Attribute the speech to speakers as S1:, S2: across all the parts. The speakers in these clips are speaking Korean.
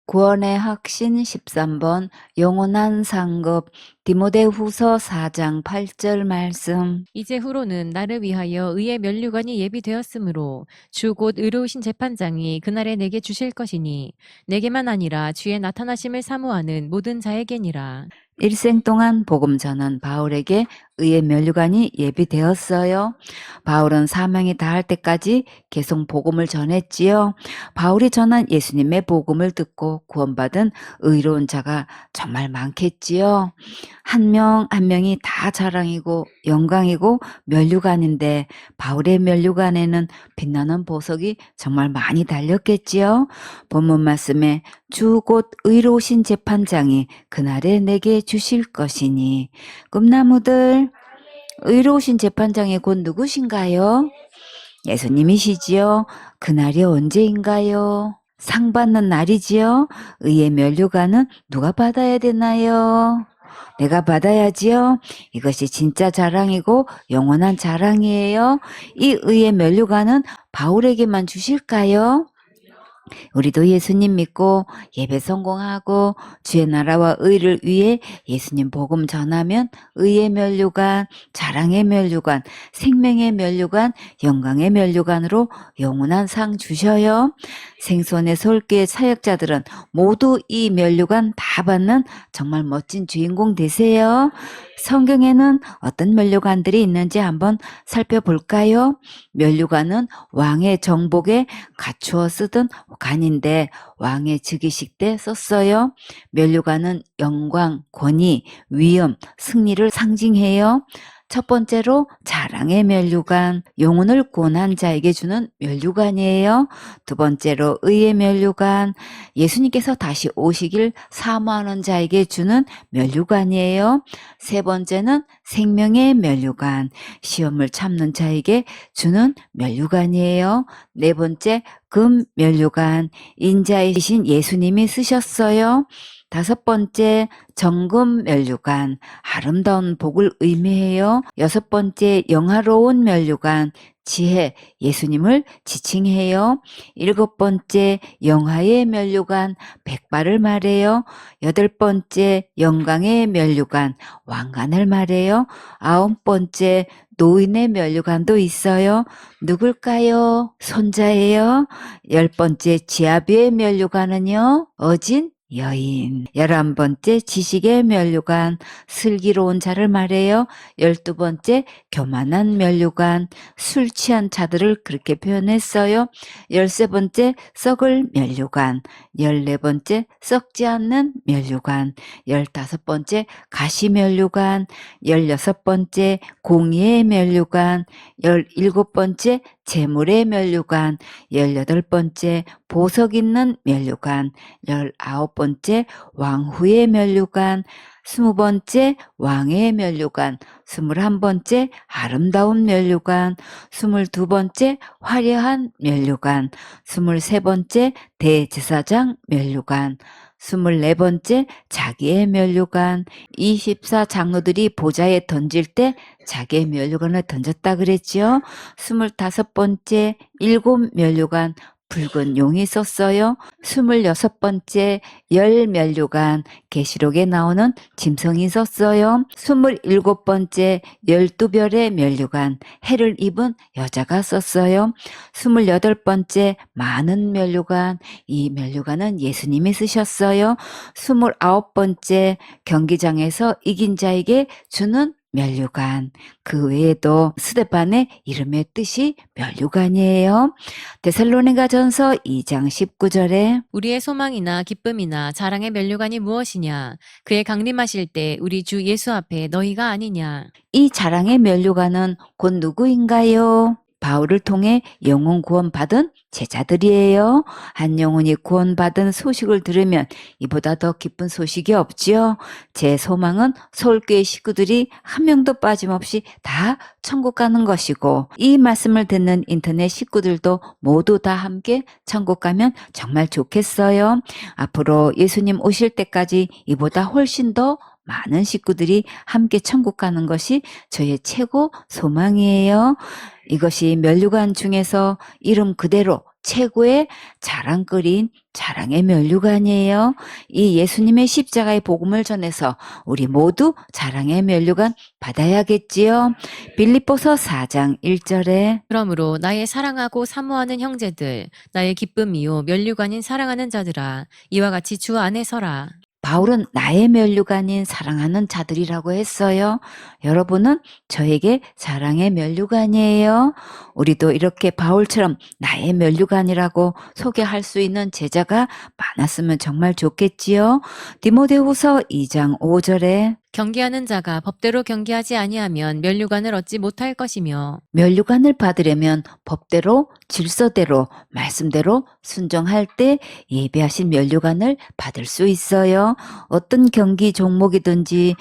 S1: 구원의 확신 13번 영원한 상급 디모데후서 4장 8절 말씀.
S2: 이제후로는 나를 위하여 의의 면류관이 예비되었으므로 주 곧 의로우신 재판장이 그날에 내게 주실 것이니 내게만 아니라 주의 나타나심을 사모하는 모든 자에게니라.
S1: 일생 동안 복음 전한 바울에게 의의 면류관이 예비되었어요. 바울은 사명이 다할 때까지 계속 복음을 전했지요. 바울이 전한 예수님의 복음을 듣고 구원받은 의로운 자가 정말 많겠지요. 한 명 한 명이 다 자랑이고 영광이고 면류관인데 바울의 면류관에는 빛나는 보석이 정말 많이 달렸겠지요. 본문 말씀에 주 곧 의로우신 재판장이 그날에 내게 주실 것이니. 꿈나무들, 의로우신 재판장이 곧 누구신가요? 예수님이시지요. 그날이 언제인가요? 상 받는 날이지요. 의의 면류관은 누가 받아야 되나요? 내가 받아야지요. 이것이 진짜 자랑이고 영원한 자랑이에요. 이 의의 면류관은 바울에게만 주실까요? 우리도 예수님 믿고 예배 성공하고 주의 나라와 의를 위해 예수님 복음 전하면 의의 면류관, 자랑의 면류관, 생명의 면류관, 영광의 면류관으로 영원한 상 주셔요. 생손의 솔교의 사역자들은 모두 이 면류관 다 받는 정말 멋진 주인공 되세요. 성경에는 어떤 면류관들이 있는지 한번 살펴볼까요? 면류관은 왕의 정복에 갖추어 쓰던 관인데 왕의 즉위식 때 썼어요. 면류관은 영광, 권위, 위엄, 승리를 상징해요. 첫 번째로 자랑의 면류관, 영혼을 구원한 자에게 주는 면류관이에요. 두 번째로 의의 면류관, 예수님께서 다시 오시길 사모하는 자에게 주는 면류관이에요. 세 번째는 생명의 면류관, 시험을 참는 자에게 주는 면류관이에요. 네 번째, 금 면류관, 인자이신 예수님이 쓰셨어요. 다섯 번째, 정금 면류관, 아름다운 복을 의미해요. 여섯 번째, 영화로운 면류관, 지혜, 예수님을 지칭해요. 일곱 번째, 영화의 면류관, 백발을 말해요. 여덟 번째, 영광의 면류관, 왕관을 말해요. 아홉 번째, 노인의 면류관도 있어요. 누굴까요? 손자예요. 열 번째, 지아비의 면류관은요, 어진 여인. 11번째 지식의 면류관, 슬기로운 자를 말해요. 12번째 교만한 면류관, 술 취한 자들을 그렇게 표현했어요. 13번째 썩을 면류관, 14번째 썩지 않는 면류관, 15번째 가시 면류관, 16번째 공의의 면류관, 17번째 재물의 면류관, 18번째 보석 있는 면류관, 19번째 왕후의 면류관, 20번째 왕의 면류관, 21번째 아름다운 면류관, 22번째 화려한 면류관, 23번째 대제사장 면류관, 24번째 자기의 면류관, 24장로들이 보좌에 던질 때 자기의 면류관을 던졌다 그랬죠. 25번째 일곱 면류관, 붉은 용이 썼어요. 26번째 열 면류관, 계시록에 나오는 짐승이 썼어요. 27번째 12별의 면류관, 해를 입은 여자가 썼어요. 28번째 많은 면류관, 이 면류관은 예수님이 쓰셨어요. 29번째 경기장에서 이긴 자에게 주는 면류관, 그 외에도 스데반의 이름의 뜻이 면류관이에요. 데살로니가전서 2장 19절에
S2: 우리의 소망이나 기쁨이나 자랑의 면류관이 무엇이냐? 그의 강림하실 때 우리 주 예수 앞에 너희가 아니냐?
S1: 이 자랑의 면류관은 곧 누구인가요? 바울을 통해 영혼 구원받은 제자들이에요. 한 영혼이 구원받은 소식을 들으면 이보다 더 기쁜 소식이 없지요. 제 소망은 서울교회 식구들이 한 명도 빠짐없이 다 천국 가는 것이고, 이 말씀을 듣는 인터넷 식구들도 모두 다 함께 천국 가면 정말 좋겠어요. 앞으로 예수님 오실 때까지 이보다 훨씬 더 많은 식구들이 함께 천국 가는 것이 저의 최고 소망이에요. 이것이 면류관 중에서 이름 그대로 최고의 자랑거리인 자랑의 면류관이에요. 이 예수님의 십자가의 복음을 전해서 우리 모두 자랑의 면류관 받아야겠지요. 빌립보서 4장 1절에
S2: 그러므로 나의 사랑하고 사모하는 형제들, 나의 기쁨이요 면류관인 사랑하는 자들아, 이와 같이 주 안에 서라.
S1: 바울은 나의 면류관인 사랑하는 자들이라고 했어요. 여러분은 저에게 사랑의 면류관이에요. 우리도 이렇게 바울처럼 나의 면류관이라고 소개할 수 있는 제자가 많았으면 정말 좋겠지요. 디모데후서 2장 5절에
S2: 경계하는 자가 법대로 경계하지 아니하면 면류관을 얻지 못할 것이며
S1: 면류관을 받으려면 법대로 질서대로 말씀대로 순종할 때 예배하신 면류관을 받을 수 있어요. 어떤 경기 종목이든지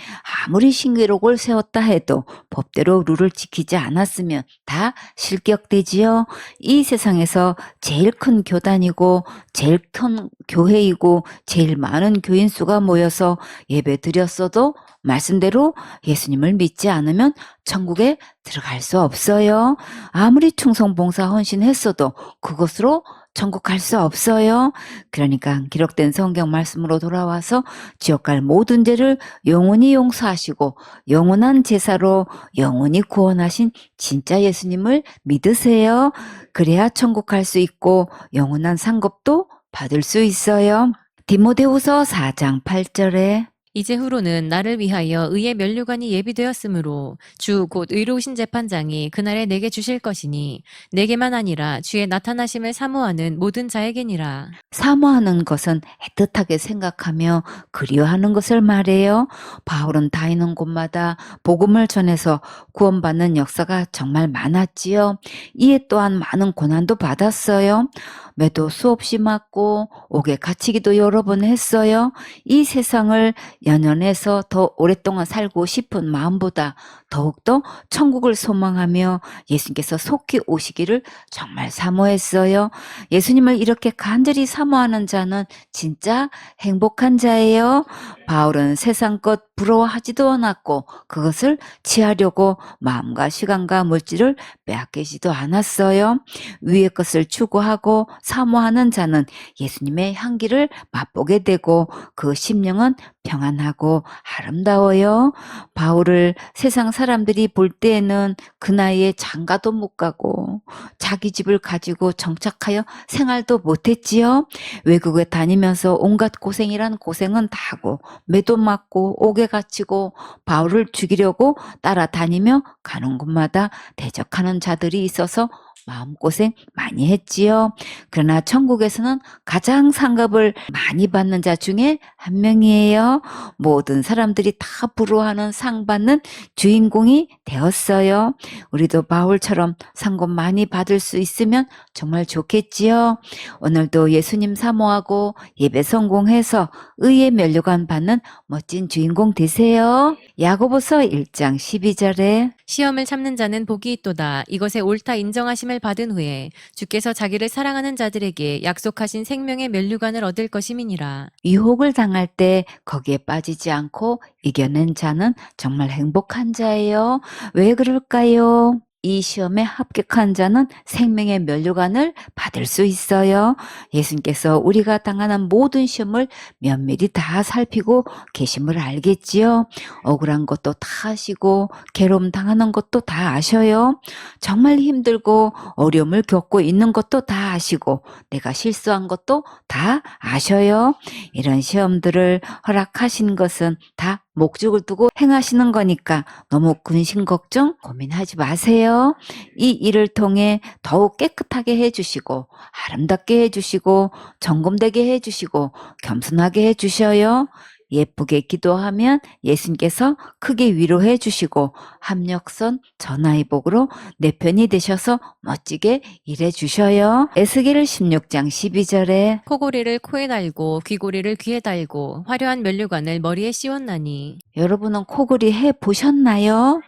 S1: 아무리 신기록을 세웠다 해도 법대로 룰을 지키지 않았으면 다 실격되지요. 이 세상에서 제일 큰 교단이고 제일 큰 교회이고 제일 많은 교인 수가 모여서 예배 드렸어도 말씀대로 예수님을 믿지 않으면 천국에 들어갈 수 없어요. 아무리 충성봉사 헌신했어도 그것으로 천국 갈 수 없어요. 그러니까 기록된 성경 말씀으로 돌아와서 지옥 갈 모든 죄를 영원히 용서하시고 영원한 제사로 영원히 구원하신 진짜 예수님을 믿으세요. 그래야 천국 갈 수 있고 영원한 상급도 받을 수 있어요. 디모데후서 4장 8절에
S2: 이제후로는 나를 위하여 의의 면류관이 예비되었으므로 주 곧 의로우신 재판장이 그날에 내게 주실 것이니 내게만 아니라 주의 나타나심을 사모하는 모든 자에게니라.
S1: 사모하는 것은 애틋하게 생각하며 그리워하는 것을 말해요. 바울은 다니는 곳마다 복음을 전해서 구원받는 역사가 정말 많았지요. 이에 또한 많은 고난도 받았어요. 매도 수없이 맞고 옥에 갇히기도 여러 번 했어요. 이 세상을 연연해서 더 오랫동안 살고 싶은 마음보다 더욱더 천국을 소망하며 예수님께서 속히 오시기를 정말 사모했어요. 예수님을 이렇게 간절히 사모하는 자는 진짜 행복한 자예요. 바울은 세상 것 부러워하지도 않았고 그것을 취하려고 마음과 시간과 물질을 빼앗기지도 않았어요. 위의 것을 추구하고 사모하는 자는 예수님의 향기를 맛보게 되고 그 심령은 평안하고 아름다워요. 바울을 세상 사람들이 볼 때에는 그 나이에 장가도 못 가고 자기 집을 가지고 정착하여 생활도 못했지요. 외국에 다니면서 온갖 고생이란 고생은 다 하고 매도 맞고 옥에 갇히고 바울을 죽이려고 따라다니며 가는 곳마다 대적하는 자들이 있어서 마음고생 많이 했지요. 그러나 천국에서는 가장 상급을 많이 받는 자 중에 한 명이에요. 모든 사람들이 다 부러워하는 상 받는 주인공이 되었어요. 우리도 바울처럼 상급 많이 받을 수 있으면 정말 좋겠지요. 오늘도 예수님 사모하고 예배 성공해서 의의 면류관 받는 멋진 주인공 되세요. 야고보서 1장 12절에
S2: 시험을 참는 자는 복이 있도다. 이것에 옳다 인정하심을 받은 후에 주께서 자기를 사랑하는 자들에게 약속하신 생명의 면류관을 얻을 것임이니라.
S1: 유혹을 당할 때 거기에 빠지지 않고 이겨낸 자는 정말 행복한 자예요. 왜 그럴까요? 이 시험에 합격한 자는 생명의 면류관을 받을 수 있어요. 예수님께서 우리가 당하는 모든 시험을 면밀히 다 살피고 계심을 알겠지요. 억울한 것도 다 아시고 괴로움 당하는 것도 다 아셔요. 정말 힘들고 어려움을 겪고 있는 것도 다 아시고 내가 실수한 것도 다 아셔요. 이런 시험들을 허락하신 것은 다 목적을 두고 행하시는 거니까 너무 근심 걱정 고민하지 마세요. 이 일을 통해 더욱 깨끗하게 해주시고 아름답게 해주시고 점검되게 해주시고 겸손하게 해주셔요. 예쁘게 기도하면 예수님께서 크게 위로해 주시고 합력선 전화위복으로 내 편이 되셔서 멋지게 일해 주셔요. 에스겔 16장 12절에
S2: 코고리를 코에 달고 귀고리를 귀에 달고 화려한 면류관을 머리에 씌웠나니
S1: 여러분은 코골이 해 보셨나요?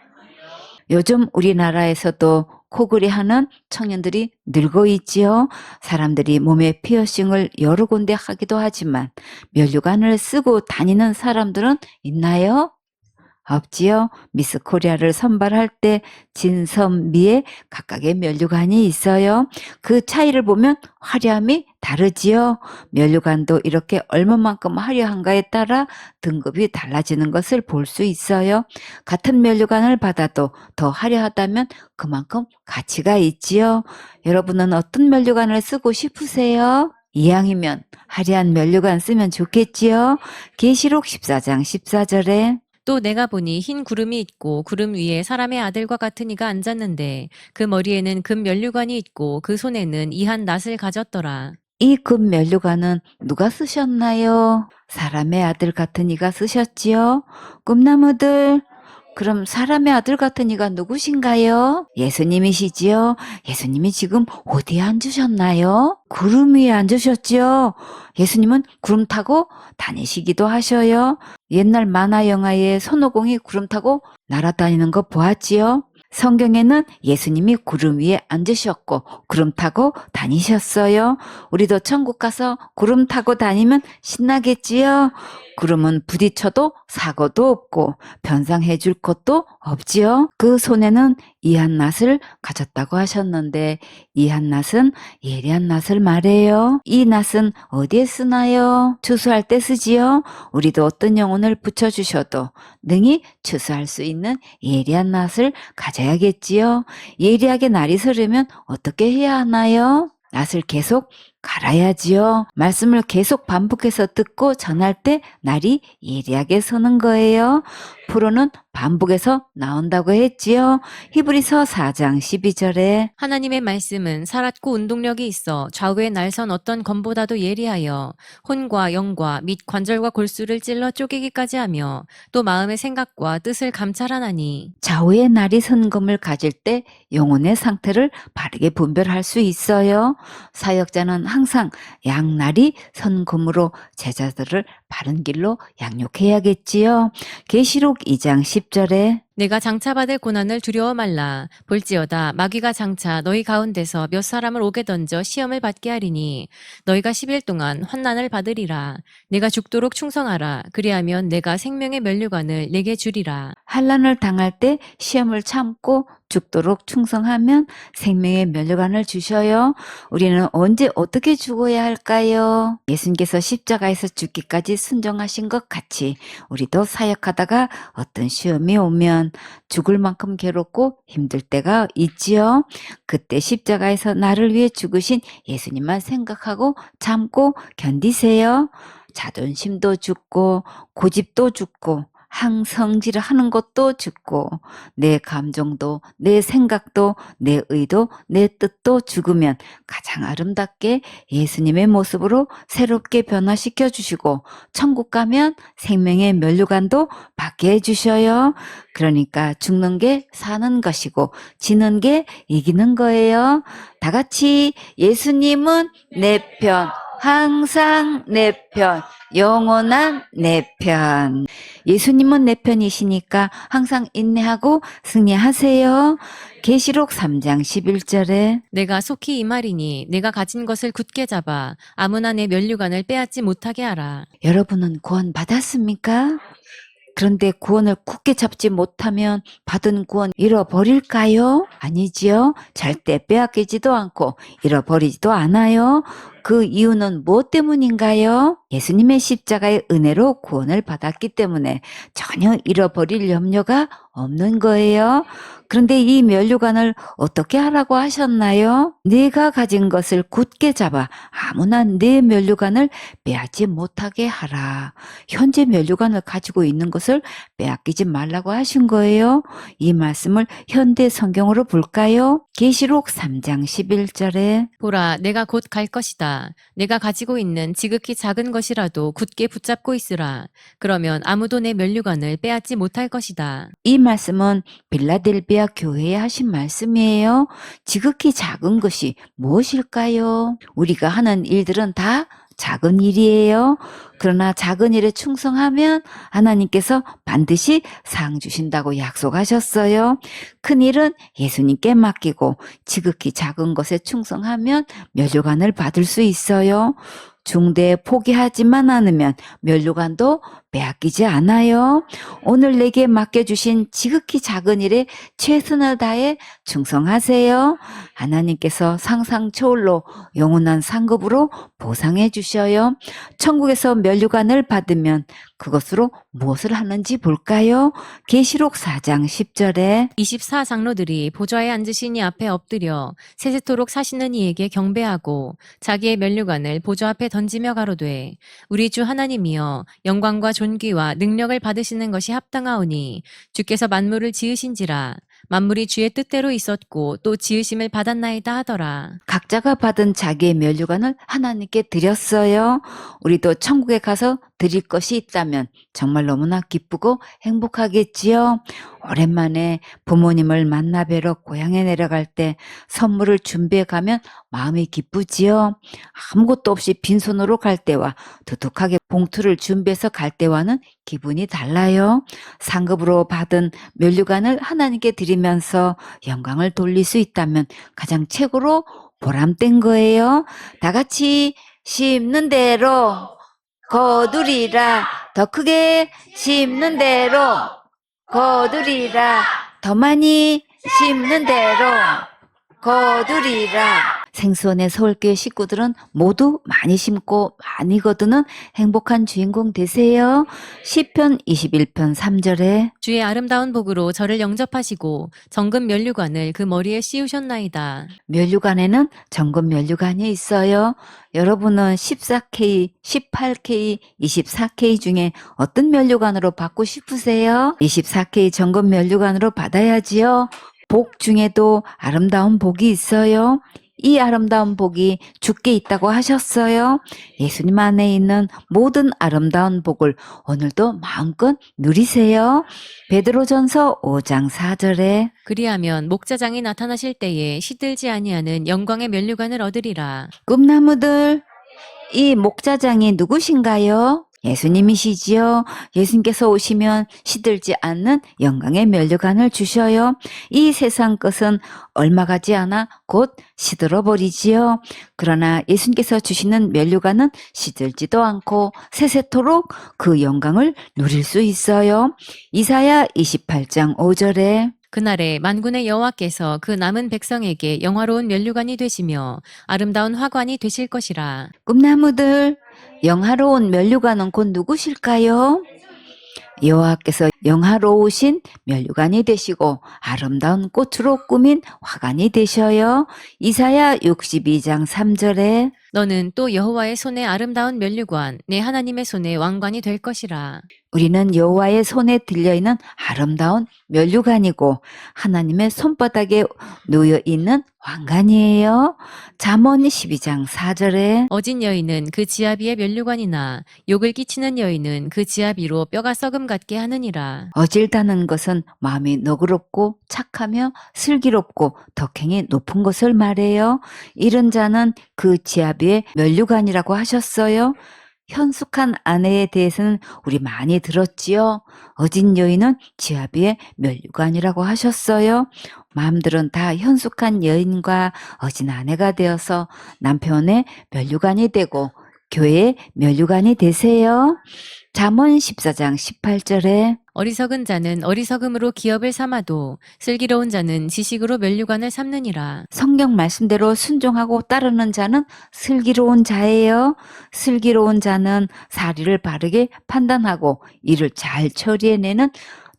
S1: 요즘 우리나라에서도 코골이 하는 청년들이 늘고 있지요. 사람들이 몸에 피어싱을 여러 군데 하기도 하지만 면류관을 쓰고 다니는 사람들은 있나요? 없지요. 미스 코리아를 선발할 때 진선미에 각각의 면류관이 있어요. 그 차이를 보면 화려함이 다르지요. 면류관도 이렇게 얼마만큼 화려한가에 따라 등급이 달라지는 것을 볼 수 있어요. 같은 면류관을 받아도 더 화려하다면 그만큼 가치가 있지요. 여러분은 어떤 면류관을 쓰고 싶으세요? 이왕이면 화려한 면류관 쓰면 좋겠지요. 계시록 14장 14절에
S2: 또 내가 보니 흰 구름이 있고 구름 위에 사람의 아들과 같은 이가 앉았는데 그 머리에는 금 면류관이 있고 그 손에는 이한 낫을 가졌더라.
S1: 이 금 면류관은 누가 쓰셨나요? 사람의 아들 같은 이가 쓰셨지요? 꿈나무들, 그럼 사람의 아들 같은 이가 누구신가요? 예수님이시지요? 예수님이 지금 어디에 앉으셨나요? 구름 위에 앉으셨지요? 예수님은 구름 타고 다니시기도 하셔요. 옛날 만화 영화에 손오공이 구름 타고 날아다니는 거 보았지요? 성경에는 예수님이 구름 위에 앉으셨고 구름 타고 다니셨어요. 우리도 천국 가서 구름 타고 다니면 신나겠지요? 구름은 부딪혀도 사고도 없고 변상해 줄 것도 없지요. 그 손에는 이한 낫을 가졌다고 하셨는데 이한 낫은 예리한 낫을 말해요. 이 낫은 어디에 쓰나요? 추수할 때 쓰지요. 우리도 어떤 영혼을 붙여주셔도 능히 추수할 수 있는 예리한 낫을 가져야겠지요. 예리하게 날이 서려면 어떻게 해야 하나요? 낫을 계속 갈아야지요. 말씀을 계속 반복해서 듣고 전할 때 날이 예리하게 서는 거예요. 프로는 반복해서 나온다고 했지요. 히브리서 4장 12절에
S2: 하나님의 말씀은 살았고 운동력이 있어 좌우의 날선 어떤 검보다도 예리하여 혼과 영과 및 관절과 골수를 찔러 쪼개기까지 하며 또 마음의 생각과 뜻을 감찰하나니
S1: 좌우의 날이 선 검을 가질 때 영혼의 상태를 바르게 분별할 수 있어요. 사역자는 항상 양날이 선 검으로 제자들을 바른 길로 양육해야겠지요. 계시록 2장 10절에
S2: 내가 장차받을 고난을 두려워 말라. 볼지어다 마귀가 장차 너희 가운데서 몇 사람을 오게 던져 시험을 받게 하리니 너희가 10일 동안 환난을 받으리라. 내가 죽도록 충성하라. 그리하면 내가 생명의 면류관을 내게 주리라.
S1: 환난을 당할 때 시험을 참고 죽도록 충성하면 생명의 면류관을 주셔요. 우리는 언제 어떻게 죽어야 할까요? 예수님께서 십자가에서 죽기까지 순종하신 것 같이 우리도 사역하다가 어떤 시험이 오면 죽을 만큼 괴롭고 힘들 때가 있지요. 그때 십자가에서 나를 위해 죽으신 예수님만 생각하고 참고 견디세요. 자존심도 죽고 고집도 죽고 항성질을 하는 것도 죽고 내 감정도 내 생각도 내 의도 내 뜻도 죽으면 가장 아름답게 예수님의 모습으로 새롭게 변화시켜 주시고 천국 가면 생명의 면류관도 받게 해주셔요. 그러니까 죽는 게 사는 것이고 지는 게 이기는 거예요. 다 같이 예수님은 내 편, 항상 내 편, 영원한 내 편. 예수님은 내 편이시니까 항상 인내하고 승리하세요. 계시록 3장 11절에
S2: 내가 속히 이 말이니 내가 가진 것을 굳게 잡아 아무나 내 면류관을 빼앗지 못하게 하라.
S1: 여러분은 구원 받았습니까? 그런데 구원을 굳게 잡지 못하면 받은 구원 잃어버릴까요? 아니지요. 절대 빼앗기지도 않고 잃어버리지도 않아요. 그 이유는 무엇 때문인가요? 예수님의 십자가의 은혜로 구원을 받았기 때문에 전혀 잃어버릴 염려가 없는 거예요. 그런데 이 면류관을 어떻게 하라고 하셨나요? 네가 가진 것을 굳게 잡아 아무나 네 면류관을 빼앗지 못하게 하라. 현재 면류관을 가지고 있는 것을 빼앗기지 말라고 하신 거예요. 이 말씀을 현대 성경으로 볼까요? 계시록 3장 11절에
S2: 보라, 내가 곧 갈 것이다. 내가 가지고 있는 지극히 작은 것이라도 굳게 붙잡고 있으라. 그러면 아무도 내 면류관을 빼앗지 못할 것이다.
S1: 이 말씀은 빌라델비아 교회에 하신 말씀이에요. 지극히 작은 것이 무엇일까요? 우리가 하는 일들은 다 작은 일이에요. 그러나 작은 일에 충성하면 하나님께서 반드시 상 주신다고 약속하셨어요. 큰 일은 예수님께 맡기고 지극히 작은 것에 충성하면 면류관을 받을 수 있어요. 중대에 포기하지만 않으면 면류관도 빼앗기지 않아요. 오늘 내게 맡겨주신 지극히 작은 일에 최선을 다해 충성하세요. 하나님께서 상상 초월로 영원한 상급으로 보상해 주셔요. 천국에서 면류관을 받으면 그것으로 무엇을 하는지 볼까요? 계시록 4장 10절에
S2: 24장로들이 보좌에 앉으신 이 앞에 엎드려 세세토록 사시는 이에게 경배하고 자기의 면류관을 보좌 앞에 던지며 가로되 우리 주 하나님이여 영광과 존귀와 능력을 받으시는 것이 합당하오니 주께서 만물을 지으신지라 만물이 주의 뜻대로 있었고 또 지으심을 받았나이다 하더라.
S1: 각자가 받은 자기의 면류관을 하나님께 드렸어요. 우리도 천국에 가서 드릴 것이 있다면 정말 너무나 기쁘고 행복하겠지요. 오랜만에 부모님을 만나 뵈러 고향에 내려갈 때 선물을 준비해 가면 마음이 기쁘지요. 아무것도 없이 빈손으로 갈 때와 두둑하게 봉투를 준비해서 갈 때와는 기분이 달라요. 상급으로 받은 면류관을 하나님께 드리면서 영광을 돌릴 수 있다면 가장 최고로 보람된 거예요. 다 같이 심는 대로 거두리라. 더 크게 심는 대로 거두리라. 더 많이 심는 대로 거두리라. 생수원의 서울교회 식구들은 모두 많이 심고 많이 거두는 행복한 주인공 되세요. 시편 21편 3절에
S2: 주의 아름다운 복으로 저를 영접하시고 정금 면류관을 그 머리에 씌우셨나이다.
S1: 면류관에는 정금 면류관이 있어요. 여러분은 14K, 18K, 24K 중에 어떤 면류관으로 받고 싶으세요? 24K 정금 면류관으로 받아야지요. 복 중에도 아름다운 복이 있어요. 이 아름다운 복이 주께 있다고 하셨어요. 예수님 안에 있는 모든 아름다운 복을 오늘도 마음껏 누리세요. 베드로전서 5장 4절에
S2: 그리하면 목자장이 나타나실 때에 시들지 아니하는 영광의 면류관을 얻으리라.
S1: 꿈나무들, 이 목자장이 누구신가요? 예수님이시지요. 예수님께서 오시면 시들지 않는 영광의 면류관을 주셔요. 이 세상 것은 얼마 가지 않아 곧 시들어 버리지요. 그러나 예수님께서 주시는 면류관은 시들지도 않고 세세토록 그 영광을 누릴 수 있어요. 이사야 28장 5절에
S2: 그날에 만군의 여호와께서 그 남은 백성에게 영화로운 면류관이 되시며 아름다운 화관이 되실 것이라.
S1: 꿈나무들, 영화로운 면류관은 곧 누구실까요? 여호와께서 영화로우신 면류관이 되시고 아름다운 꽃으로 꾸민 화관이 되셔요. 이사야 62장 3절에
S2: 너는 또 여호와의 손에 아름다운 면류관, 내 하나님의 손에 왕관이 될 것이라.
S1: 우리는 여호와의 손에 들려있는 아름다운 면류관이고 하나님의 손바닥에 놓여있는 왕관이에요. 잠언 12장 4절에
S2: 어진 여인은 그 지아비의 면류관이나 욕을 끼치는 여인은 그 지아비로 뼈가 썩음 같게 하느니라.
S1: 어질다는 것은 마음이 너그럽고 착하며 슬기롭고 덕행이 높은 것을 말해요. 이런 자는 그 지아비의 면류관이라고 하셨어요. 현숙한 아내에 대해서는 우리 많이 들었지요. 어진 여인은 지아비의 면류관이라고 하셨어요. 마음들은 다 현숙한 여인과 어진 아내가 되어서 남편의 면류관이 되고 교회의 면류관이 되세요. 잠언 14장 18절에
S2: 어리석은 자는 어리석음으로 기업을 삼아도 슬기로운 자는 지식으로 면류관을 삼느니라.
S1: 성경 말씀대로 순종하고 따르는 자는 슬기로운 자예요. 슬기로운 자는 사리를 바르게 판단하고 일을 잘 처리해내는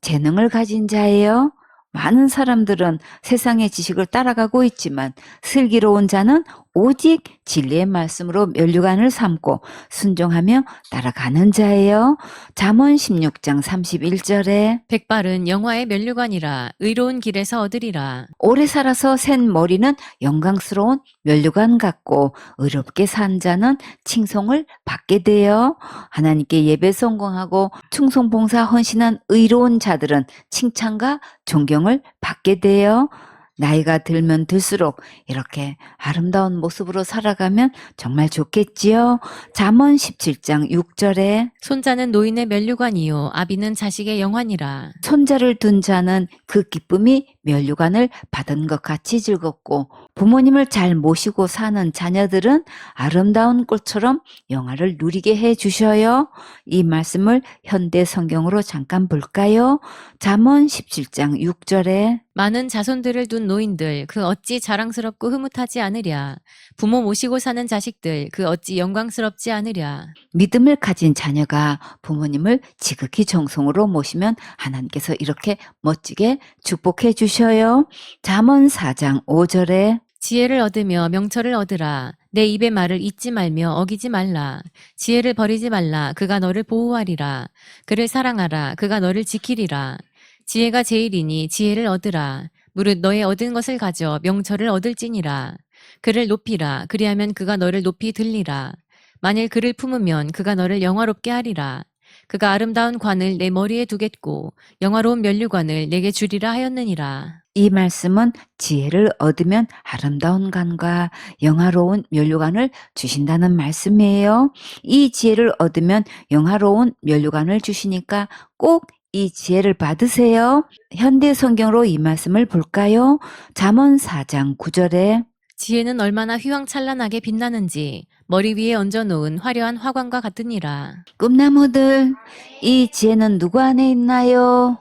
S1: 재능을 가진 자예요. 많은 사람들은 세상의 지식을 따라가고 있지만 슬기로운 자는 오직 진리의 말씀으로 면류관을 삼고 순종하며 따라가는 자예요. 잠언 16장 31절에
S2: 백발은 영화의 면류관이라 의로운 길에서 얻으리라.
S1: 오래 살아서 센 머리는 영광스러운 면류관 같고 의롭게 산 자는 칭송을 받게 돼요. 하나님께 예배 성공하고 충성봉사 헌신한 의로운 자들은 칭찬과 존경을 받게 돼요. 나이가 들면 들수록 이렇게 아름다운 모습으로 살아가면 정말 좋겠지요. 잠언 17장 6절에
S2: 손자는 노인의 면류관이요 아비는 자식의 영환이라.
S1: 손자를 둔 자는 그 기쁨이 면류관을 받은 것 같이 즐겁고 부모님을 잘 모시고 사는 자녀들은 아름다운 꽃처럼 영화를 누리게 해 주셔요. 이 말씀을 현대 성경으로 잠깐 볼까요? 잠언 17장 6절에
S2: 많은 자손들을 둔 노인들 그 어찌 자랑스럽고 흐뭇하지 않으랴. 부모 모시고 사는 자식들 그 어찌 영광스럽지 않으랴.
S1: 믿음을 가진 자녀가 부모님을 지극히 정성으로 모시면 하나님께서 이렇게 멋지게 축복해 주셔요. 잠언 4장 5절에
S2: 지혜를 얻으며 명철을 얻으라. 내 입의 말을 잊지 말며 어기지 말라. 지혜를 버리지 말라. 그가 너를 보호하리라. 그를 사랑하라. 그가 너를 지키리라. 지혜가 제일이니 지혜를 얻으라. 무릇 너의 얻은 것을 가져 명철을 얻을지니라. 그를 높이라. 그리하면 그가 너를 높이 들리라. 만일 그를 품으면 그가 너를 영화롭게 하리라. 그가 아름다운 관을 내 머리에 두겠고 영화로운 면류관을 내게 주리라 하였느니라.
S1: 이 말씀은 지혜를 얻으면 아름다운 관과 영화로운 면류관을 주신다는 말씀이에요. 이 지혜를 얻으면 영화로운 면류관을 주시니까 꼭 이 지혜를 받으세요. 현대 성경으로 이 말씀을 볼까요? 잠언 4장 9절에
S2: 지혜는 얼마나 휘황찬란하게 빛나는지 머리 위에 얹어놓은 화려한 화관과 같으니라.
S1: 꿈나무들, 이 지혜는 누구 안에 있나요?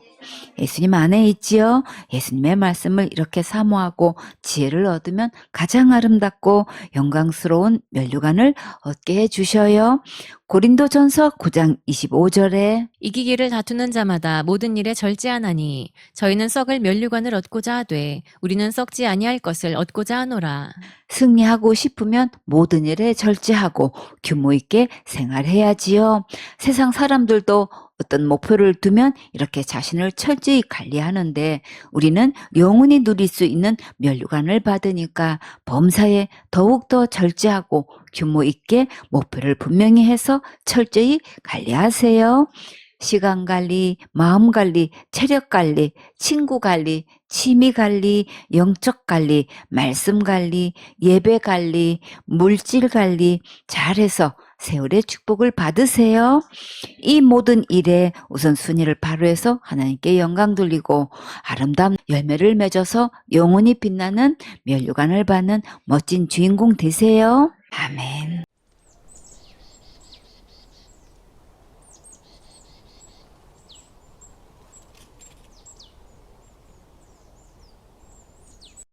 S1: 예수님 안에 있지요. 예수님의 말씀을 이렇게 사모하고 지혜를 얻으면 가장 아름답고 영광스러운 면류관을 얻게 해주셔요. 고린도전서 9장 25절에
S2: 이기기를 다투는 자마다 모든 일에 절제하나니 저희는 썩을 면류관을 얻고자 하되 우리는 썩지 아니할 것을 얻고자 하노라.
S1: 승리하고 싶으면 모든 일에 절제하고 규모 있게 생활해야지요. 세상 사람들도 어떤 목표를 두면 이렇게 자신을 철저히 관리하는데 우리는 영원히 누릴 수 있는 면류관을 받으니까 범사에 더욱더 절제하고 규모 있게 목표를 분명히 해서 철저히 관리하세요. 시간 관리, 마음 관리, 체력 관리, 친구 관리, 취미 관리, 영적 관리, 말씀 관리, 예배 관리, 물질 관리 잘해서 세월의 축복을 받으세요. 이 모든 일에 우선순위를 바로 해서 하나님께 영광 돌리고 아름다운 열매를 맺어서 영원히 빛나는 면류관을 받는 멋진 주인공 되세요. 아멘.